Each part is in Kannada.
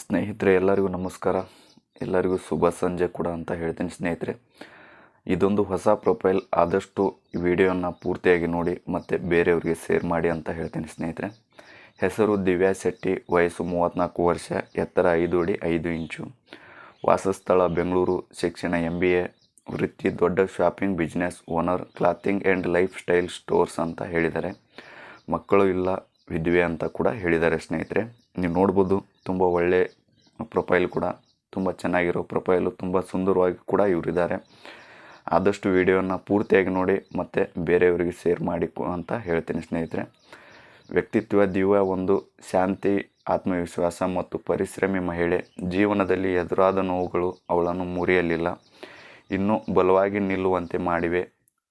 ಸ್ನೇಹಿತರೆ, ಎಲ್ಲರಿಗೂ ನಮಸ್ಕಾರ. ಎಲ್ಲರಿಗೂ ಶುಭ ಸಂಜೆ ಕೂಡ ಅಂತ ಹೇಳ್ತೀನಿ. ಸ್ನೇಹಿತರೆ, ಇದೊಂದು ಹೊಸ ಪ್ರೊಫೈಲ್. ಆದಷ್ಟು ವಿಡಿಯೋನ ಪೂರ್ತಿಯಾಗಿ ನೋಡಿ ಮತ್ತು ಬೇರೆಯವರಿಗೆ ಶೇರ್ ಮಾಡಿ ಅಂತ ಹೇಳ್ತೀನಿ. ಸ್ನೇಹಿತರೆ, ಹೆಸರು ದಿವ್ಯಾ ಶೆಟ್ಟಿ, ವಯಸ್ಸು 34 ವರ್ಷ, ಎತ್ತರ 5 ಅಡಿ 5 ಇಂಚು, ವಾಸಸ್ಥಳ ಬೆಂಗಳೂರು, ಶಿಕ್ಷಣ MBA, ವೃತ್ತಿ ದೊಡ್ಡ shopping business owner, clothing and life style stores ಅಂತ ಹೇಳಿದ್ದಾರೆ. ಮಕ್ಕಳು ಇಲ್ಲ, ವಿದ್ವೆ ಅಂತ ಕೂಡ ಹೇಳಿದ್ದಾರೆ. ಸ್ನೇಹಿತರೆ, ನೀವು ನೋಡ್ಬೋದು, ತುಂಬ ಒಳ್ಳೆ ಪ್ರೊಫೈಲ್ ಕೂಡ, ತುಂಬ ಚೆನ್ನಾಗಿರೋ ಪ್ರೊಫೈಲು, ತುಂಬ ಸುಂದರವಾಗಿ ಕೂಡ ಇವರಿದ್ದಾರೆ. ಆದಷ್ಟು ವಿಡಿಯೋನ ಪೂರ್ತಿಯಾಗಿ ನೋಡಿ ಮತ್ತು ಬೇರೆಯವರಿಗೆ ಶೇರ್ ಮಾಡಿ ಅಂತ ಹೇಳ್ತೀನಿ. ಸ್ನೇಹಿತರೆ, ವ್ಯಕ್ತಿತ್ವ ದಿವ್ಯ ಒಂದು ಶಾಂತಿ, ಆತ್ಮವಿಶ್ವಾಸ ಮತ್ತು ಪರಿಶ್ರಮಿ ಮಹಿಳೆ. ಜೀವನದಲ್ಲಿ ಎದುರಾದ ನೋವುಗಳು ಅವಳನ್ನು ಮುರಿಯಲಿಲ್ಲ, ಇನ್ನೂ ಬಲವಾಗಿ ನಿಲ್ಲುವಂತೆ ಮಾಡಿವೆ.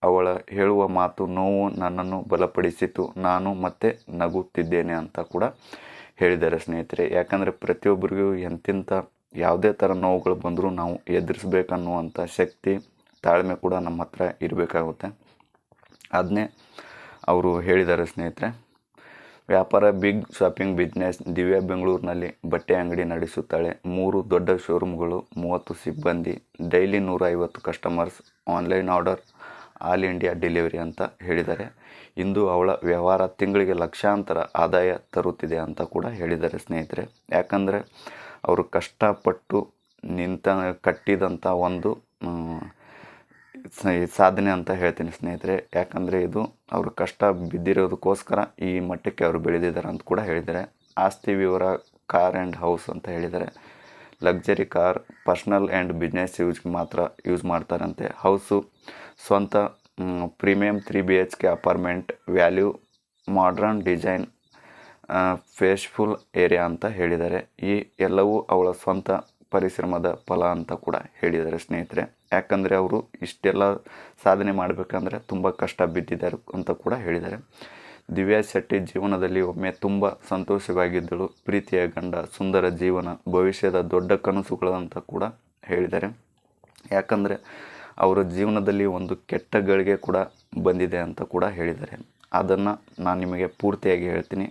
ಅವಳ ಹೇಳುವ ಮಾತು, ನೋವು ನನ್ನನ್ನು ಬಲಪಡಿಸಿತು, ನಾನು ಮತ್ತೆ ನಗುತ್ತಿದ್ದೇನೆ ಅಂತ ಕೂಡ ಹೇಳಿದ್ದಾರೆ. ಸ್ನೇಹಿತರೆ, ಯಾಕಂದರೆ ಪ್ರತಿಯೊಬ್ಬರಿಗೂ ಎಂತಿಂಥ ಯಾವುದೇ ಥರ ನೋವುಗಳು ಬಂದರೂ ನಾವು ಎದುರಿಸ್ಬೇಕನ್ನುವಂಥ ಶಕ್ತಿ, ತಾಳ್ಮೆ ಕೂಡ ನಮ್ಮ ಹತ್ರ ಇರಬೇಕಾಗುತ್ತೆ. ಅದನ್ನೇ ಅವರು ಹೇಳಿದ್ದಾರೆ. ಸ್ನೇಹಿತರೆ, ವ್ಯಾಪಾರ ಬಿಗ್ ಶಾಪಿಂಗ್ ಬಿಸ್ನೆಸ್. ದಿವ್ಯಾ ಬೆಂಗಳೂರಿನಲ್ಲಿ ಬಟ್ಟೆ ಅಂಗಡಿ ನಡೆಸುತ್ತಾಳೆ. 3 ದೊಡ್ಡ ಶೋರೂಮ್ಗಳು, 30 ಸಿಬ್ಬಂದಿ, daily 150 customers, online order, all India delivery ಅಂತ ಹೇಳಿದ್ದಾರೆ. ಇಂದು ಅವಳ ವ್ಯವಹಾರ ತಿಂಗಳಿಗೆ ಲಕ್ಷಾಂತರ ಆದಾಯ ತರುತ್ತಿದೆ ಅಂತ ಕೂಡ ಹೇಳಿದ್ದಾರೆ. ಸ್ನೇಹಿತರೆ, ಯಾಕಂದರೆ ಅವರು ಕಷ್ಟಪಟ್ಟು ಕಟ್ಟಿದಂಥ ಒಂದು ಸಾಧನೆ ಅಂತ ಹೇಳ್ತೀನಿ. ಸ್ನೇಹಿತರೆ, ಯಾಕಂದರೆ ಇದು ಅವರು ಕಷ್ಟ ಬಿದ್ದಿರೋದಕ್ಕೋಸ್ಕರ ಈ ಮಟ್ಟಕ್ಕೆ ಅವರು ಬೆಳೆದಿದ್ದಾರೆ ಅಂತ ಕೂಡ ಹೇಳಿದ್ದಾರೆ. ಆಸ್ತಿ ವಿವರ, ಕಾರ್ ಆ್ಯಂಡ್ ಹೌಸ್ ಅಂತ ಹೇಳಿದ್ದಾರೆ. Luxury car personal and business ಯೂಸ್ಗೆ ಮಾತ್ರ ಯೂಸ್ ಮಾಡ್ತಾರಂತೆ. ಹೌಸು ಸ್ವಂತ, premium 3 BHK apartment, value, modern design, peaceful area ಅಂತ ಹೇಳಿದ್ದಾರೆ. ಈ ಎಲ್ಲವೂ ಅವಳ ಸ್ವಂತ ಪರಿಶ್ರಮದ ಫಲ ಅಂತ ಕೂಡ ಹೇಳಿದ್ದಾರೆ. ಸ್ನೇಹಿತರೆ, ಯಾಕಂದರೆ ಅವರು ಇಷ್ಟೆಲ್ಲ ಸಾಧನೆ ಮಾಡಬೇಕಂದ್ರೆ ತುಂಬ ಕಷ್ಟ ಬಿದ್ದಿದ್ದಾರೆ ಅಂತ ಕೂಡ ಹೇಳಿದ್ದಾರೆ. ದಿವ್ಯಾ ಶೆಟ್ಟಿ ಜೀವನದಲ್ಲಿ ಒಮ್ಮೆ ತುಂಬ ಸಂತೋಷವಾಗಿದ್ದಳು. ಪ್ರೀತಿಯ ಗಂಡ, ಸುಂದರ ಜೀವನ, ಭವಿಷ್ಯದ ದೊಡ್ಡ ಕನಸುಗಳು ಅಂತ ಕೂಡ ಹೇಳಿದ್ದಾರೆ. ಯಾಕಂದರೆ ಅವರ ಜೀವನದಲ್ಲಿ ಒಂದು ಕೆಟ್ಟ ಗಳಿಗೆ ಕೂಡ ಬಂದಿದೆ ಅಂತ ಕೂಡ ಹೇಳಿದ್ದಾರೆ. ಅದನ್ನು ನಾನು ನಿಮಗೆ ಪೂರ್ತಿಯಾಗಿ ಹೇಳ್ತೀನಿ.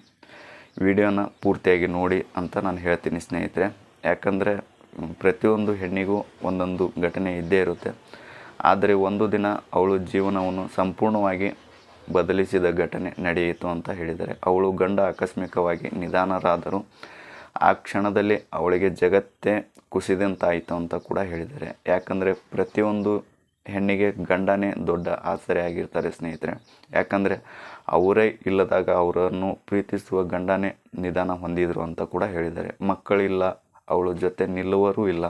ವಿಡಿಯೋನ ಪೂರ್ತಿಯಾಗಿ ನೋಡಿ ಅಂತ ನಾನು ಹೇಳ್ತೀನಿ. ಸ್ನೇಹಿತರೆ, ಯಾಕಂದರೆ ಪ್ರತಿಯೊಂದು ಹೆಣ್ಣಿಗೂ ಒಂದೊಂದು ಘಟನೆ ಇದ್ದೇ ಇರುತ್ತೆ. ಆದರೆ ಒಂದು ದಿನ ಅವಳು ಜೀವನವನ್ನು ಸಂಪೂರ್ಣವಾಗಿ ಬದಲಿಸಿದ ಘಟನೆ ನಡೆಯಿತು ಅಂತ ಹೇಳಿದ್ದಾರೆ. ಅವಳು ಗಂಡ ಆಕಸ್ಮಿಕವಾಗಿ ನಿಧನರಾದರು. ಆ ಕ್ಷಣದಲ್ಲಿ ಅವಳಿಗೆ ಜಗತ್ತೇ ಕುಸಿದಂತಾಯಿತು ಅಂತ ಕೂಡ ಹೇಳಿದ್ದಾರೆ. ಯಾಕಂದರೆ ಪ್ರತಿಯೊಂದು ಹೆಣ್ಣಿಗೆ ಗಂಡನೇ ದೊಡ್ಡ ಆಸರೆ ಆಗಿರ್ತಾರೆ. ಸ್ನೇಹಿತರೆ, ಯಾಕಂದರೆ ಅವರೇ ಇಲ್ಲದಾಗ ಅವರನ್ನು ಪ್ರೀತಿಸುವ ಗಂಡನೇ ನಿಧನ ಹೊಂದಿದ್ರು ಅಂತ ಕೂಡ ಹೇಳಿದ್ದಾರೆ. ಮಕ್ಕಳಿಲ್ಲ, ಅವಳ ಜೊತೆ ನಿಲ್ಲುವರೂ ಇಲ್ಲ.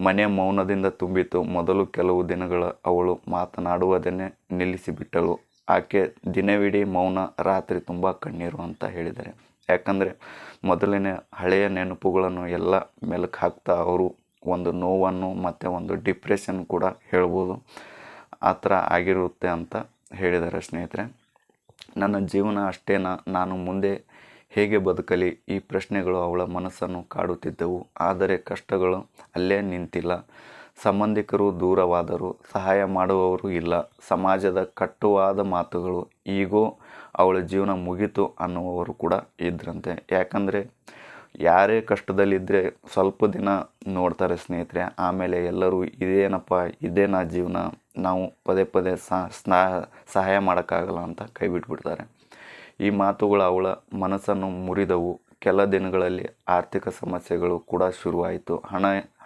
ಮನೆ ಮೌನದಿಂದ ತುಂಬಿತು. ಮೊದಲು ಕೆಲವು ದಿನಗಳ ಅವಳು ಮಾತನಾಡುವುದನ್ನೇ ನಿಲ್ಲಿಸಿಬಿಟ್ಟಳು. ಆಕೆ ದಿನವಿಡೀ ಮೌನ, ರಾತ್ರಿ ತುಂಬ ಕಣ್ಣೀರು ಅಂತ ಹೇಳಿದ್ದಾರೆ. ಯಾಕಂದರೆ ಮೊದಲಿನ ಹಳೆಯ ನೆನಪುಗಳನ್ನು ಎಲ್ಲ ಮೆಲುಕು ಹಾಕ್ತಾ ಅವರು ಒಂದು ನೋವನ್ನು ಮತ್ತು ಒಂದು ಡಿಪ್ರೆಷನ್ ಕೂಡ ಹೇಳ್ಬೋದು, ಆ ಥರ ಆಗಿರುತ್ತೆ ಅಂತ ಹೇಳಿದ್ದಾರೆ. ಸ್ನೇಹಿತರೆ, ನನ್ನ ಜೀವನ ಅಷ್ಟೇನಾ, ನಾನು ಮುಂದೆ ಹೇಗೆ ಬದುಕಲಿ, ಈ ಪ್ರಶ್ನೆಗಳು ಅವಳ ಮನಸ್ಸನ್ನು ಕಾಡುತ್ತಿದ್ದವು. ಆದರೆ ಕಷ್ಟಗಳು ಅಲ್ಲೇ ನಿಂತಿಲ್ಲ. ಸಂಬಂಧಿಕರು ದೂರವಾದರು, ಸಹಾಯ ಮಾಡುವವರು ಇಲ್ಲ, ಸಮಾಜದ ಕಟುವಾದ ಮಾತುಗಳು, ಈಗೋ ಅವಳ ಜೀವನ ಮುಗೀತು ಅನ್ನುವವರು ಕೂಡ ಇದ್ರಂತೆ. ಯಾಕಂದರೆ ಯಾರೇ ಕಷ್ಟದಲ್ಲಿದ್ದರೆ ಸ್ವಲ್ಪ ದಿನ ನೋಡ್ತಾರೆ. ಸ್ನೇಹಿತರೆ, ಆಮೇಲೆ ಎಲ್ಲರೂ ಇದೇನಾ ಜೀವನ, ನಾವು ಪದೇ ಪದೇ ಸಹಾಯ ಮಾಡೋಕ್ಕಾಗಲ್ಲ ಅಂತ ಕೈ ಬಿಟ್ಬಿಡ್ತಾರೆ. ಈ ಮಾತುಗಳು ಅವಳ ಮನಸ್ಸನ್ನು ಮುರಿದವು. ಕೆಲ ದಿನಗಳಲ್ಲಿ ಆರ್ಥಿಕ ಸಮಸ್ಯೆಗಳು ಕೂಡ ಶುರುವಾಯಿತು.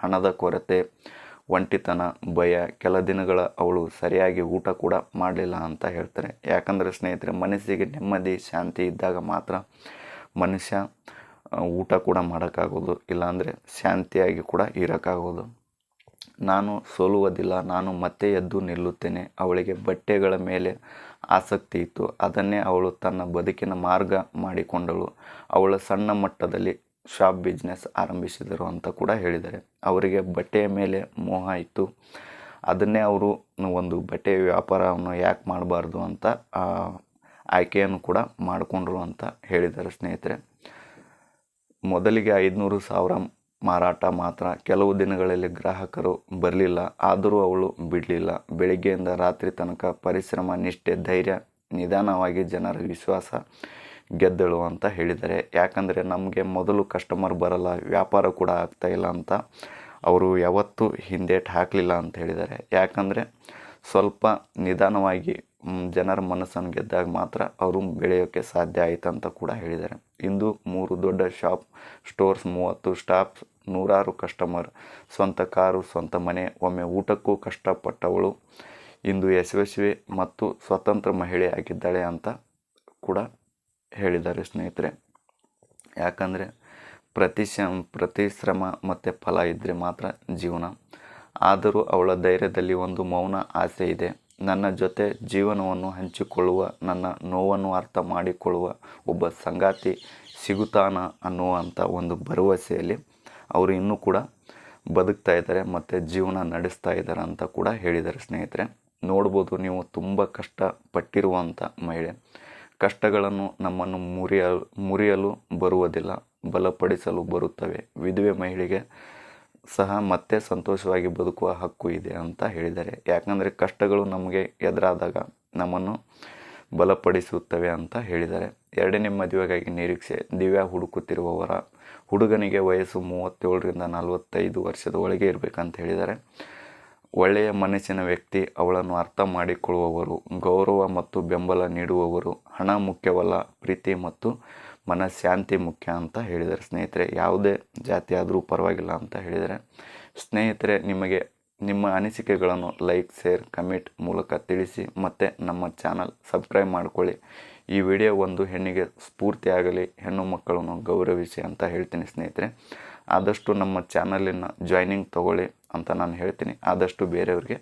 ಹಣದ ಕೊರತೆ, ಒಂಟಿತನ, ಭಯ. ಕೆಲ ದಿನಗಳ ಅವಳು ಸರಿಯಾಗಿ ಊಟ ಕೂಡ ಮಾಡಲಿಲ್ಲ ಅಂತ ಹೇಳ್ತಾರೆ. ಯಾಕಂದರೆ ಸ್ನೇಹಿತರೆ, ಮನಸ್ಸಿಗೆ ನೆಮ್ಮದಿ, ಶಾಂತಿ ಇದ್ದಾಗ ಮಾತ್ರ ಮನುಷ್ಯ ಊಟ ಕೂಡ ಮಾಡೋಕ್ಕಾಗೋದು, ಇಲ್ಲಾಂದರೆ ಶಾಂತಿಯಾಗಿ ಕೂಡ ಇರೋಕ್ಕಾಗೋದು. ನಾನು ಸೋಲುವುದಿಲ್ಲ, ನಾನು ಮತ್ತೆ ಎದ್ದು ನಿಲ್ಲುತ್ತೇನೆ. ಅವಳಿಗೆ ಬಟ್ಟೆಗಳ ಮೇಲೆ ಆಸಕ್ತಿ ಇತ್ತು. ಅದನ್ನೇ ಅವಳು ತನ್ನ ಬದುಕಿನ ಮಾರ್ಗ ಮಾಡಿಕೊಂಡಳು. ಅವಳ ಸಣ್ಣ ಮಟ್ಟದಲ್ಲಿ ಶಾಪ್ ಬಿಸ್ನೆಸ್ ಆರಂಭಿಸಿದರು ಅಂತ ಕೂಡ ಹೇಳಿದ್ದಾರೆ. ಅವರಿಗೆ ಬಟ್ಟೆಯ ಮೇಲೆ ಮೋಹ ಇತ್ತು. ಅದನ್ನೇ ಅವರು ಒಂದು ಬಟ್ಟೆ ವ್ಯಾಪಾರವನ್ನು ಯಾಕೆ ಮಾಡಬಾರ್ದು ಅಂತ ಆಯ್ಕೆಯನ್ನು ಕೂಡ ಮಾಡಿಕೊಂಡ್ರು ಅಂತ ಹೇಳಿದ್ದಾರೆ. ಸ್ನೇಹಿತರೆ, ಮೊದಲಿಗೆ 500,000 ಮಾರಾಟ ಮಾತ್ರ. ಕೆಲವು ದಿನಗಳಲ್ಲಿ ಗ್ರಾಹಕರು ಬರಲಿಲ್ಲ, ಆದರೂ ಅವಳು ಬಿಡಲಿಲ್ಲ. ಬೆಳಿಗ್ಗೆಯಿಂದ ರಾತ್ರಿ ತನಕ ಪರಿಶ್ರಮ, ನಿಷ್ಠೆ, ಧೈರ್ಯ, ನಿಧಾನವಾಗಿ ಜನರ ವಿಶ್ವಾಸ ಗೆದ್ದಳು ಅಂತ ಹೇಳಿದ್ದಾರೆ. ಯಾಕಂದರೆ ನಮಗೆ ಮೊದಲು ಕಸ್ಟಮರ್ ಬರಲ್ಲ, ವ್ಯಾಪಾರ ಕೂಡ ಆಗ್ತಾಯಿಲ್ಲ ಅಂತ ಅವರು ಯಾವತ್ತೂ ಹಿಂದೇಟು ಹಾಕಲಿಲ್ಲ ಅಂತ ಹೇಳಿದ್ದಾರೆ. ಯಾಕಂದರೆ ಸ್ವಲ್ಪ ನಿಧಾನವಾಗಿ ಜನರ ಮನಸ್ಸನ್ನು ಗೆದ್ದಾಗ ಮಾತ್ರ ಅವರು ಬೆಳೆಯೋಕ್ಕೆ ಸಾಧ್ಯ ಆಯಿತು ಅಂತ ಕೂಡ ಹೇಳಿದ್ದಾರೆ. ಇಂದು 3 ದೊಡ್ಡ ಸ್ಟೋರ್ಸ್, 30 ಸ್ಟಾಫ್, ನೂರಾರು ಕಸ್ಟಮರ್, ಸ್ವಂತ ಕಾರು, ಸ್ವಂತ ಮನೆ, ಒಮ್ಮೆ ಊಟಕ್ಕೂ ಕಷ್ಟಪಟ್ಟವಳು ಇಂದು ಯಶಸ್ವಿ ಮತ್ತು ಸ್ವತಂತ್ರ ಮಹಿಳೆ ಆಗಿದ್ದಾಳೆ ಅಂತ ಕೂಡ ಹೇಳಿದ್ದಾರೆ ಸ್ನೇಹಿತರೆ. ಯಾಕಂದರೆ ಪ್ರತಿ ಶ್ರಮ ಮತ್ತು ಫಲ ಇದ್ದರೆ ಮಾತ್ರ ಜೀವನ. ಆದರೂ ಅವಳ ಧೈರ್ಯದಲ್ಲಿ ಒಂದು ಮೌನ ಆಸೆ ಇದೆ. ನನ್ನ ಜೊತೆ ಜೀವನವನ್ನು ಹಂಚಿಕೊಳ್ಳುವ, ನನ್ನ ನೋವನ್ನು ಅರ್ಥ ಮಾಡಿಕೊಳ್ಳುವ ಒಬ್ಬ ಸಂಗಾತಿ ಸಿಗುತ್ತಾನ ಅನ್ನುವಂಥ ಒಂದು ಭರವಸೆಯಲ್ಲಿ ಅವರು ಇನ್ನೂ ಕೂಡ ಬದುಕ್ತಾ ಇದ್ದಾರೆ ಮತ್ತು ಜೀವನ ನಡೆಸ್ತಾ ಇದ್ದಾರೆ ಅಂತ ಕೂಡ ಹೇಳಿದ್ದಾರೆ ಸ್ನೇಹಿತರೆ. ನೋಡ್ಬೋದು ನೀವು, ತುಂಬ ಕಷ್ಟಪಟ್ಟಿರುವಂಥ ಮಹಿಳೆ. ಕಷ್ಟಗಳನ್ನು ನಮ್ಮನ್ನು ಮುರಿಯಲು ಬರುವುದಿಲ್ಲ, ಬಲಪಡಿಸಲು ಬರುತ್ತವೆ. ವಿಧವೆ ಮಹಿಳೆಗೆ ಸಹ ಮತ್ತೆ ಸಂತೋಷವಾಗಿ ಬದುಕುವ ಹಕ್ಕು ಇದೆ ಅಂತ ಹೇಳಿದ್ದಾರೆ. ಯಾಕಂದರೆ ಕಷ್ಟಗಳು ನಮಗೆ ಎದುರಾದಾಗ ನಮ್ಮನ್ನು ಬಲಪಡಿಸುತ್ತವೆ ಅಂತ ಹೇಳಿದ್ದಾರೆ. 2ನೇ ಮದುವೆಗಾಗಿ ನಿರೀಕ್ಷೆ. ದಿವ್ಯಾ ಹುಡುಕುತ್ತಿರುವವರ ಹುಡುಗನಿಗೆ ವಯಸ್ಸು 37ರಿಂದ 45 ವರ್ಷದ ಒಳಗೆ ಇರಬೇಕಂತ ಹೇಳಿದ್ದಾರೆ. ಒಳ್ಳೆಯ ಮನಸ್ಸಿನ ವ್ಯಕ್ತಿ, ಅವಳನ್ನು ಅರ್ಥ ಮಾಡಿಕೊಳ್ಳುವವರು, ಗೌರವ ಮತ್ತು ಬೆಂಬಲ ನೀಡುವವರು. ಹಣ ಮುಖ್ಯವಲ್ಲ, ಪ್ರೀತಿ ಮತ್ತು ಮನಃಶಾಂತಿ ಮುಖ್ಯ ಅಂತ ಹೇಳಿದ್ದಾರೆ ಸ್ನೇಹಿತರೆ. ಯಾವುದೇ ಜಾತಿ ಆದರೂ ಪರವಾಗಿಲ್ಲ ಅಂತ ಹೇಳಿದ್ದಾರೆ. ಸ್ನೇಹಿತರೆ, ನಿಮಗೆ ನಿಮ್ಮ ಅನಿಸಿಕೆಗಳನ್ನು ಲೈಕ್, ಶೇರ್, ಕಮೆಂಟ್ ಮೂಲಕ ತಿಳಿಸಿ ಮತ್ತು ನಮ್ಮ ಚಾನಲ್ ಸಬ್ಸ್ಕ್ರೈಬ್ ಮಾಡಿಕೊಳ್ಳಿ. ಈ ವಿಡಿಯೋ ಒಂದು ಹೆಣ್ಣಿಗೆ ಸ್ಫೂರ್ತಿಯಾಗಲಿ, ಹೆಣ್ಣು ಮಕ್ಕಳನ್ನು ಗೌರವಿಸಿ ಅಂತ ಹೇಳ್ತೀನಿ ಸ್ನೇಹಿತರೆ. ಆದಷ್ಟು ನಮ್ಮ ಚಾನಲಿನ ಜಾಯ್ನಿಂಗ್ ತಗೊಳ್ಳಿ ಅಂತ ನಾನು ಹೇಳ್ತೀನಿ. ಆದಷ್ಟು ಬೇರೆಯವ್ರಿಗೆ